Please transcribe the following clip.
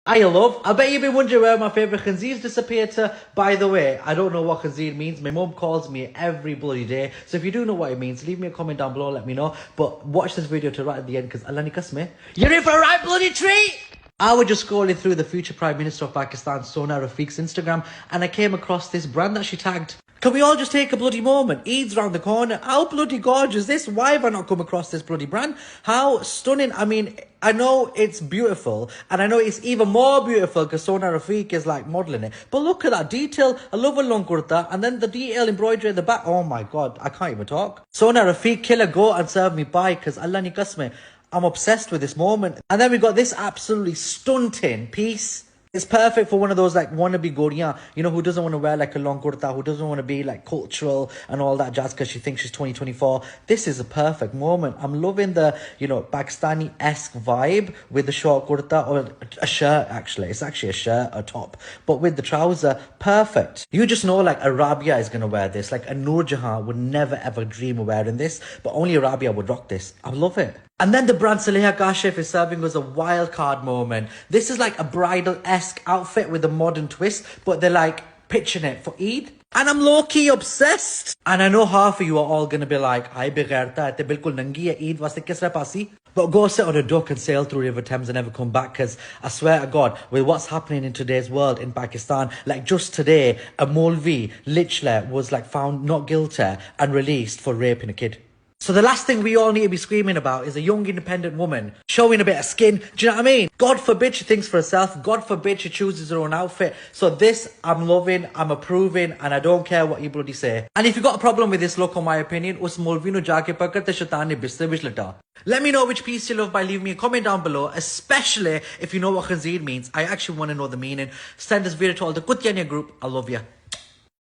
I bet you've been wondering where my favourite khanzeers disappeared to. By the way, I don't know what khanzeer means. My mum calls me every bloody day. So if you do know what it means, leave me a comment down below, let me know. But watch this video to right at the end, because Allah ni kasme, you're in for a right bloody treat! I was just scrolling through the future Prime Minister of Pakistan, Sona Rafiq's Instagram, and I came across this brand that she tagged. Can we all just take a bloody moment? Eid's round the corner. How bloody gorgeous is this? Why have I not come across this bloody brand? How stunning. I mean, I know it's beautiful, and I know it's even more beautiful because Sona Rafiq is like modelling it. But look at that detail. I love a long kurta, and then the detail embroidery at the back. Oh my God, I can't even talk. Sona Rafiq, killer, go and serve me pie, because Allah ni kasme, I'm obsessed with this moment. And then we got this absolutely stunting piece. It's perfect for one of those like wannabe goriyan, you know, who doesn't want to wear like a long kurta, who doesn't want to be like cultural and all that jazz because she thinks she's 2024. This is a perfect moment. I'm loving the, you know, Pakistani-esque vibe with the short kurta, or a shirt actually. It's actually a shirt, a top, but with the trouser, perfect. You just know like Arabia is going to wear this. Like a Noor Jahan would never ever dream of wearing this, but only Arabia would rock this. I love it. And then the brand Saleha Kashif is serving us a wild card moment. This is like a bridal-esque outfit with a modern twist, but they're like pitching it for Eid. And I'm low-key obsessed. And I know half of you are all going to be like, "Ay beghairta, te bilkul nangi hai, Eid waste kisra pasi." But go sit on a duck and sail through River Thames and never come back, because I swear to God, with what's happening in today's world in Pakistan, like just today, a Maulvi literally was like found not guilty and released for raping a kid. So the last thing we all need to be screaming about is a young independent woman showing a bit of skin. Do you know what I mean? God forbid she thinks for herself. God forbid she chooses her own outfit. So this, I'm loving, I'm approving, and I don't care what you bloody say. And if you've got a problem with this look, on my opinion, us Molvino jaake pakarte shaitan ne bisre vich lata. Let me know which piece you love by leaving me a comment down below, especially if you know what khanzeer means. I actually want to know the meaning. Send this video to all the Kutyanya group. I love you.